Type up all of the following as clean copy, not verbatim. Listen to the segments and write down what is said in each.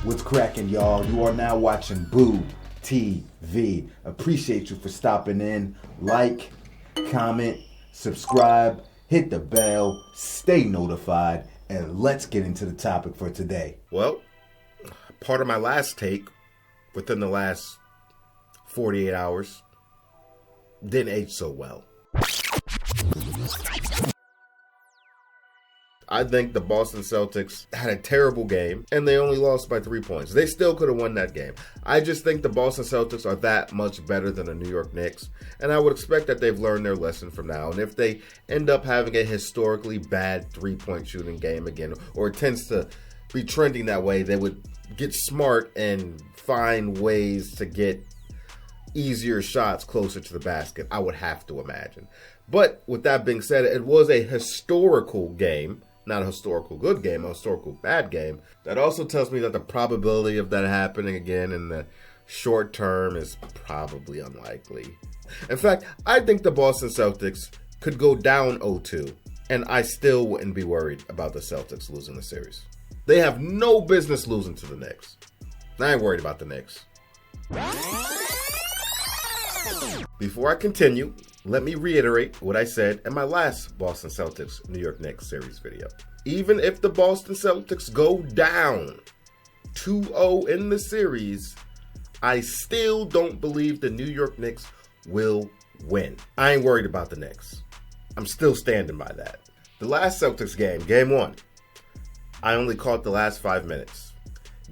What's cracking, y'all? You are now watching Boo TV. Appreciate you for stopping in. Like, comment, subscribe, hit the bell, stay notified, and let's get into the topic for today. Well, part of my last take within the last 48 hours didn't age so well. I think the Boston Celtics had a terrible game, and they only lost by 3 points. They still could have won that game. I just think the Boston Celtics are that much better than the New York Knicks, and I would expect that they've learned their lesson from now. And if they end up having a historically bad three-point shooting game again, or it tends to be trending that way, they would get smart and find ways to get easier shots closer to the basket, I would have to imagine. But with that being said, it was a historical game. Not a historical good game, a historical bad game. That also tells me that the probability of that happening again in the short term is probably unlikely. In fact, I think the Boston Celtics could go down 0-2, and I still wouldn't be worried about the Celtics losing the series. They have no business losing to the Knicks. I ain't worried about the Knicks. Before I continue, let me reiterate what I said in my last Boston Celtics New York Knicks series video. Even if the Boston Celtics go down 2-0 in the series, I still don't believe the New York Knicks will win. I ain't worried about the Knicks. I'm still standing by that. The last Celtics game, game 1, I only caught the last 5 minutes.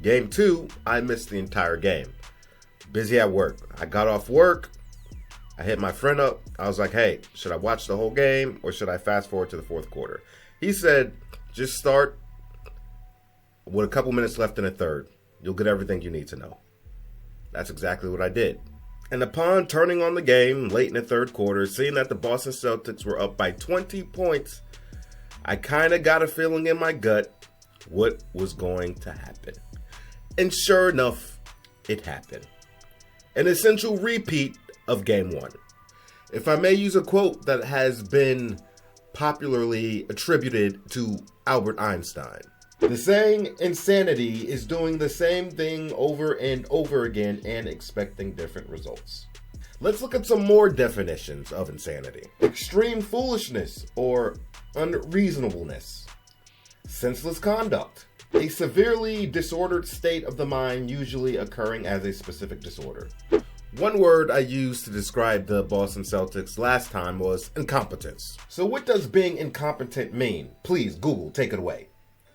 Game 2, I missed the entire game. Busy at work. I got off work. I hit my friend up. I was like, hey, should I watch the whole game or should I fast forward to the fourth quarter? He said, just start with a couple minutes left in the third. You'll get everything you need to know. That's exactly what I did. And upon turning on the game late in the third quarter, seeing that the Boston Celtics were up by 20 points, I kind of got a feeling in my gut what was going to happen. And sure enough, it happened. An essential repeat of game 1. If I may use a quote that has been popularly attributed to Albert Einstein. The saying, insanity is doing the same thing over and over again and expecting different results. Let's look at some more definitions of insanity. Extreme foolishness or unreasonableness. Senseless conduct. A severely disordered state of the mind, usually occurring as a specific disorder. One word I used to describe the Boston Celtics last time was incompetence. So what does being incompetent mean? Please, Google, take it away.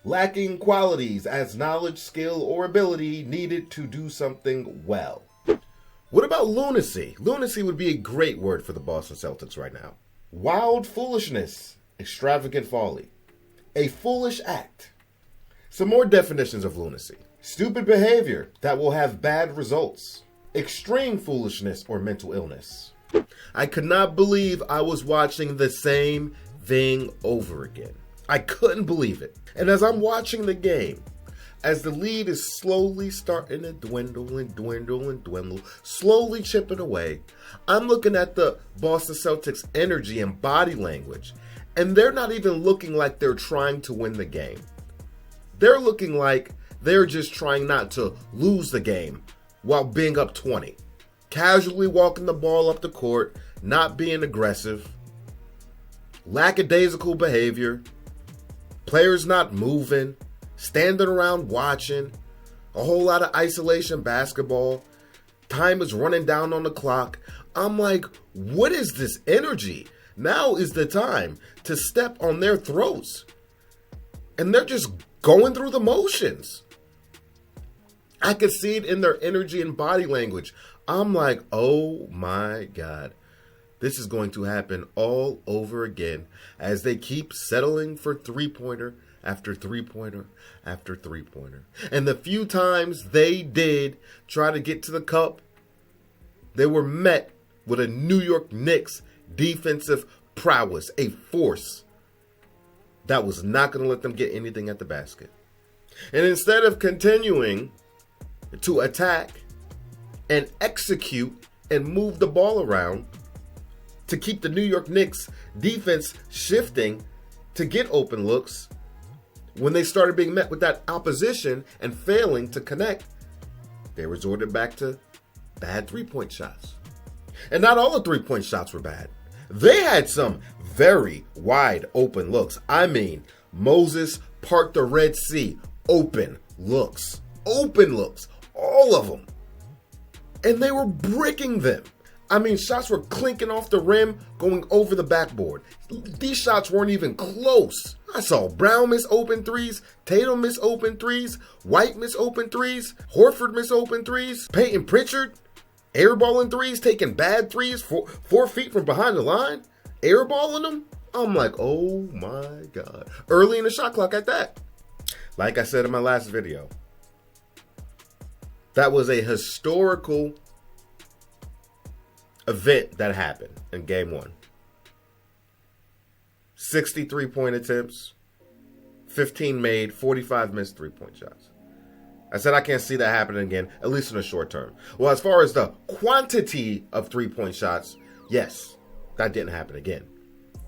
Lacking qualities as knowledge, skill, or ability needed to do something well. What about lunacy? Lunacy would be a great word for the Boston Celtics right now. Wild foolishness, extravagant folly. A foolish act. Some more definitions of lunacy. Stupid behavior that will have bad results. Extreme foolishness or mental illness. I could not believe I was watching the same thing over again. I couldn't believe it. And as I'm watching the game, as the lead is slowly starting to dwindle, slowly chipping away, I'm looking at the Boston Celtics energy and body language, and they're not even looking like they're trying to win the game. They're looking like they're just trying not to lose the game while being up 20. Casually walking the ball up the court, not being aggressive, lackadaisical behavior, players not moving, standing around watching, a whole lot of isolation basketball, time is running down on the clock. I'm like, what is this energy? Now is the time to step on their throats. And they're just going through the motions. I could see it in their energy and body language. I'm like, oh my God. This is going to happen all over again as they keep settling for three-pointer after three-pointer after three-pointer. And the few times they did try to get to the cup, they were met with a New York Knicks defensive prowess, a force that was not going to let them get anything at the basket. And instead of continuing to attack and execute and move the ball around to keep the New York Knicks defense shifting to get open looks, When they started being met with that opposition and failing to connect, they resorted back to bad three-point shots. And not all the three-point shots were bad. They had some very wide open looks. I mean, Moses parked the Red Sea. Open looks. Open looks. All of them. And they were bricking them. I mean, shots were clinking off the rim, going over the backboard. These shots weren't even close. I saw Brown miss open threes, Tatum miss open threes, White miss open threes, Horford miss open threes, Peyton Pritchard airballing threes, taking bad threes 4 feet from behind the line, airballing them. I'm like, oh my God. Early in the shot clock at that. Like I said in my last video, that was a historical event that happened in game 1. 63 point attempts, 15 made, 45 missed 3-point shots. I said I can't see that happening again, at least in the short term. Well, as far as the quantity of 3-point shots, yes, that didn't happen again.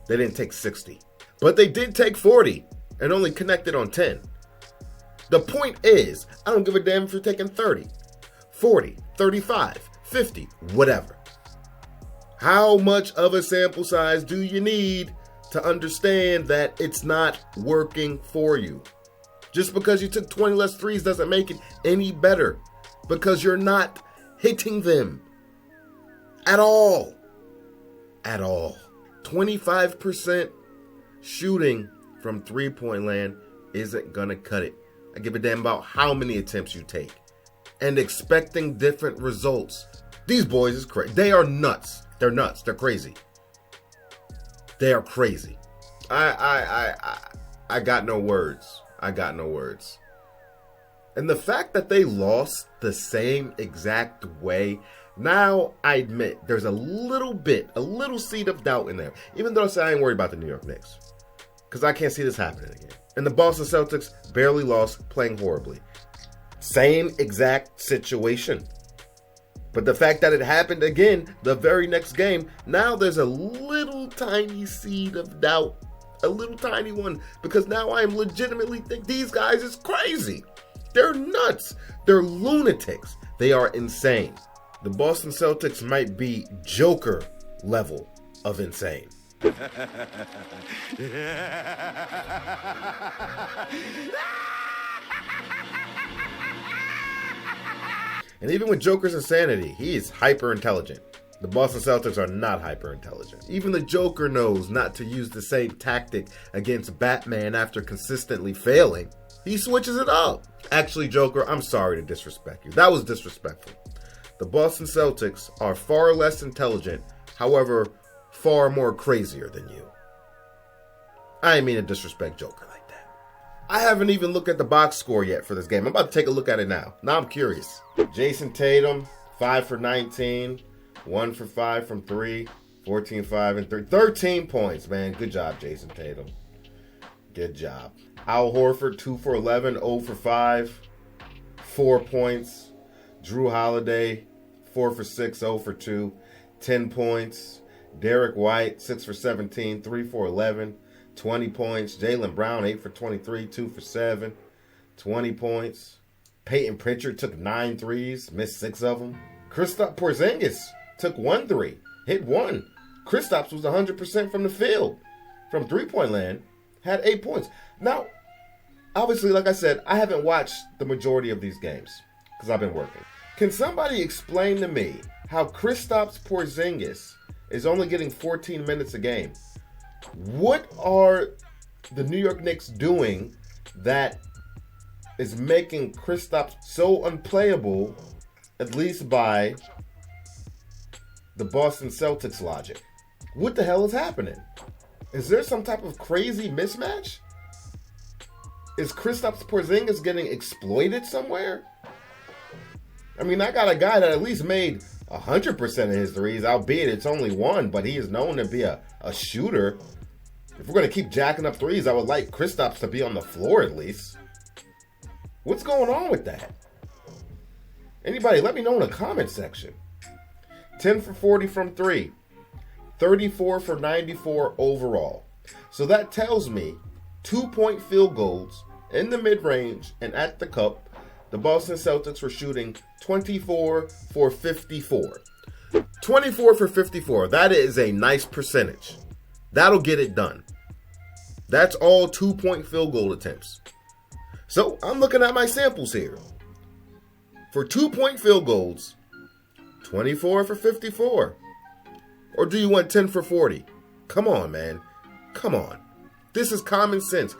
They didn't take 60, but they did take 40 and only connected on 10. The point is, I don't give a damn if you're taking 30, 40, 35, 50, whatever. How much of a sample size do you need to understand that it's not working for you? Just because you took 20 less threes doesn't make it any better, because you're not hitting them at all. At all. 25% shooting from 3-point land isn't going to cut it. I give a damn about how many attempts you take. And expecting different results. These boys is crazy. They are nuts. They're nuts. They're crazy. They are crazy. I got no words. I got no words. And the fact that they lost the same exact way, now I admit there's a little seed of doubt in there. Even though I ain't worried about the New York Knicks, because I can't see this happening again. And the Boston Celtics barely lost, playing horribly. Same exact situation. But the fact that it happened again the very next game, now there's a little tiny seed of doubt. A little tiny one. Because now I am legitimately think these guys is crazy. They're nuts. They're lunatics. They are insane. The Boston Celtics might be Joker level of insane. And even with Joker's insanity, he is hyper intelligent. The Boston Celtics are not hyper intelligent. Even the Joker knows not to use the same tactic against Batman after consistently failing. He switches it up. Actually, Joker, I'm sorry to disrespect you. That was disrespectful. The Boston Celtics are far less intelligent, however, far more crazier than you. I didn't mean to disrespect Joker like that. I haven't even looked at the box score yet for this game. I'm about to take a look at it now. Now I'm curious. Jayson Tatum, 5 for 19, 1 for 5 from 3, 14, 5, and 3. 13 points, man. Good job, Jayson Tatum. Good job. Al Horford, 2 for 11, 0 for 5, 4 points. Drew Holiday, 4 for 6, 0 for 2, 10 points. Derek White, 6 for 17, 3 for 11, 20 points. Jaylen Brown, 8 for 23, 2 for 7, 20 points. Peyton Pritchard took 9 threes, missed 6 of them. Kristaps Porzingis took 1 3, hit 1. Kristaps was 100% from the field. From 3-point land, had 8 points. Now, obviously, like I said, I haven't watched the majority of these games because I've been working. Can somebody explain to me how Kristaps Porzingis is only getting 14 minutes a game? What are the New York Knicks doing that is making Kristaps so unplayable, at least by the Boston Celtics logic? What the hell is happening? Is there some type of crazy mismatch? Is Kristaps Porzingis getting exploited somewhere? I mean, I got a guy that at least made 100% of his threes, albeit it's only 1, but he is known to be a shooter. If we're going to keep jacking up threes, I would like Kristaps to be on the floor at least. What's going on with that? Anybody, let me know in the comment section. 10 for 40 from 3. 34 for 94 overall. So that tells me 2-point field goals in the mid-range and at the cup, the Boston Celtics were shooting 24 for 54. 24 for 54. That is a nice percentage. That'll get it done. That's all 2-point field goal attempts. So I'm looking at my samples here. For 2-point field goals, 24 for 54. Or do you want 10 for 40? Come on, man. Come on. This is common sense.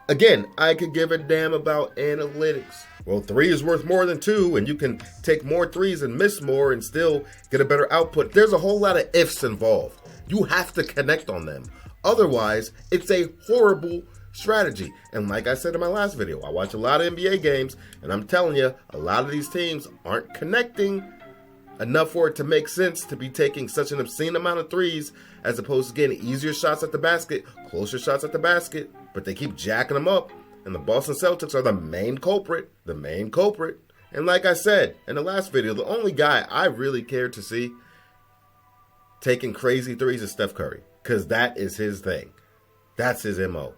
Again, I could give a damn about analytics. Well, 3 is worth more than 2, and you can take more threes and miss more and still get a better output. There's a whole lot of ifs involved. You have to connect on them. Otherwise, it's a horrible strategy. And like I said in my last video, I watch a lot of NBA games, and I'm telling you, a lot of these teams aren't connecting enough for it to make sense to be taking such an obscene amount of threes as opposed to getting easier shots at the basket, closer shots at the basket, but they keep jacking them up. And the Boston Celtics are the main culprit. And like I said in the last video, the only guy I really cared to see taking crazy threes is Steph Curry, because that is his thing. That's his MO.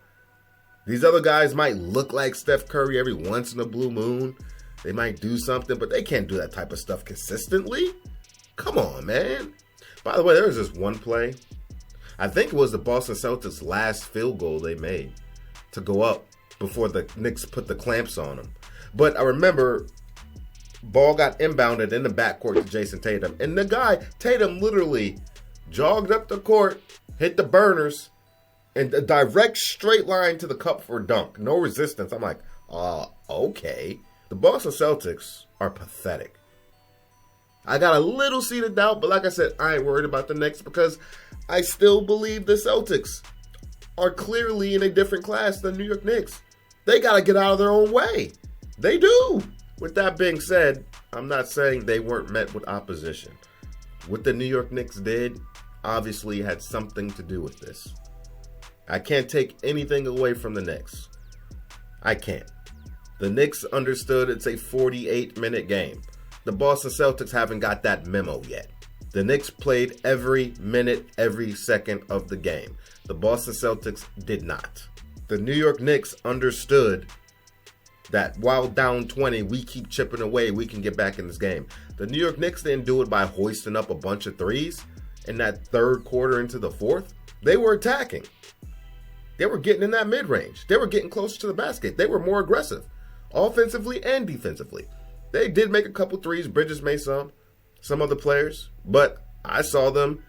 These other guys might look like Steph Curry every once in a blue moon. They might do something, but they can't do that type of stuff consistently. Come on, man. By the way, there was this one play. I think it was the Boston Celtics' last field goal they made to go up before the Knicks put the clamps on them. But I remember ball got inbounded in the backcourt to Jayson Tatum. And the guy, Tatum, literally jogged up the court, hit the burners, and a direct straight line to the cup for a dunk. No resistance. I'm like, okay. The Boston Celtics are pathetic. I got a little seed of doubt, but like I said, I ain't worried about the Knicks because I still believe the Celtics are clearly in a different class than New York Knicks. They got to get out of their own way. They do. With that being said, I'm not saying they weren't met with opposition. What the New York Knicks did obviously had something to do with this. I can't take anything away from the Knicks. I can't. The Knicks understood it's a 48-minute game. The Boston Celtics haven't got that memo yet. The Knicks played every minute, every second of the game. The Boston Celtics did not. The New York Knicks understood that while down 20, we keep chipping away, we can get back in this game. The New York Knicks didn't do it by hoisting up a bunch of threes in that third quarter into the fourth. They were attacking. They were getting in that mid-range. They were getting closer to the basket. They were more aggressive, offensively and defensively. They did make a couple threes. Bridges made some other players. But I saw them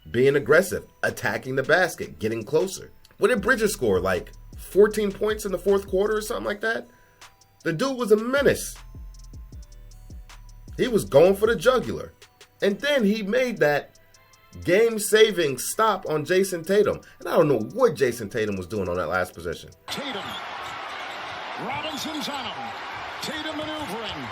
being aggressive, attacking the basket, getting closer. What did Bridges score? Like 14 points in the fourth quarter or something like that? The dude was a menace. He was going for the jugular. And then he made that game-saving stop on Jayson Tatum. And I don't know what Jayson Tatum was doing on that last possession. Tatum. Robinson's on him. Tatum maneuvering.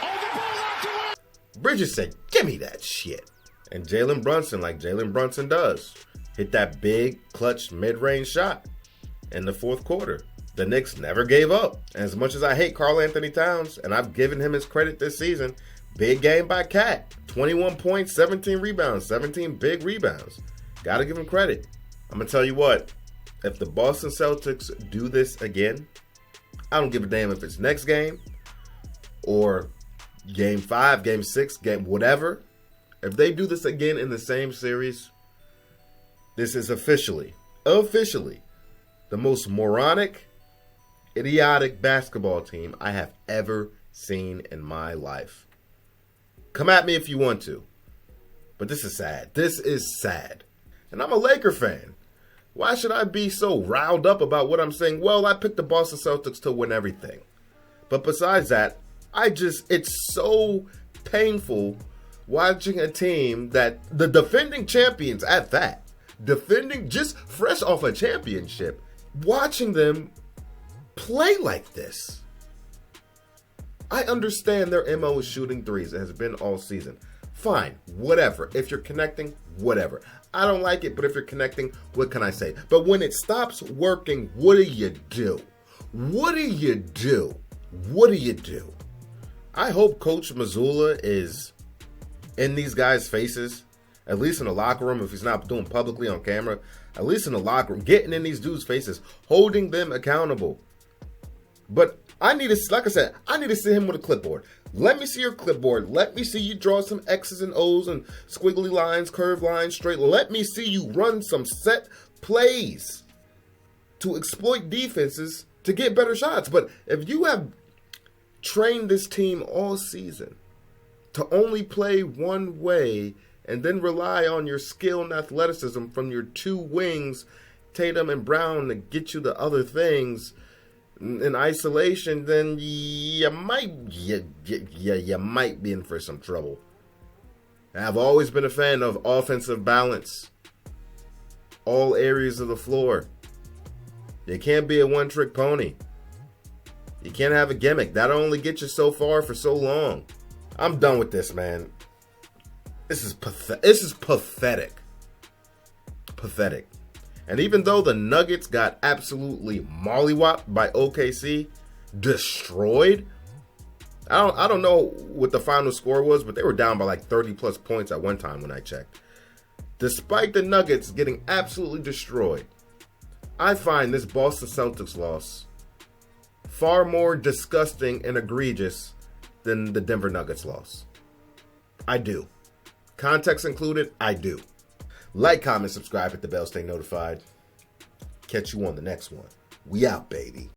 Oh, the ball out to win. Bridges said, give me that shit. And Jalen Brunson, like Jalen Brunson does, hit that big, clutch, mid-range shot in the fourth quarter. The Knicks never gave up. And as much as I hate Karl Anthony Towns, and I've given him his credit this season, big game by Cat. 21 points, 17 rebounds, 17 big rebounds. Gotta give him credit. I'm gonna tell you what, if the Boston Celtics do this again, I don't give a damn if it's next game or game 5, game 6, game whatever. If they do this again in the same series, this is officially the most moronic, idiotic basketball team I have ever seen in my life. Come at me if you want to. But this is sad. This is sad. And I'm a Laker fan. Why should I be so riled up about what I'm saying? Well, I picked the Boston Celtics to win everything. But besides that, it's so painful watching a team that the defending champions at that, defending just fresh off a championship, watching them play like this. I understand their MO is shooting threes. It has been all season. Fine, whatever. If you're connecting, whatever. I don't like it, but if you're connecting, what can I say? But when it stops working, what do you do? What do you do? What do you do? I hope Coach Mazzulla is in these guys' faces, at least in the locker room, if he's not doing publicly on camera, at least in the locker room, getting in these dudes' faces, holding them accountable. But I need to, like I said, I need to see him with a clipboard. Let me see your clipboard. Let me see you draw some X's and O's and squiggly lines, curved lines, straight. Let me see you run some set plays to exploit defenses to get better shots. But if you have trained this team all season to only play one way and then rely on your skill and athleticism from your two wings, Tatum and Brown, to get you the other things in isolation, then you might be in for some trouble. I've always been a fan of offensive balance. All areas of the floor. You can't be a one-trick pony. You can't have a gimmick. That'll only get you so far for so long. I'm done with this, man. This is pathetic. Pathetic. And even though the Nuggets got absolutely mollywopped by OKC, destroyed, I don't know what the final score was, but they were down by like 30 plus points at one time when I checked. Despite the Nuggets getting absolutely destroyed, I find this Boston Celtics loss far more disgusting and egregious than the Denver Nuggets loss. I do. Context included, I do. Like, comment, subscribe, hit the bell, stay notified. Catch you on the next one. We out, baby.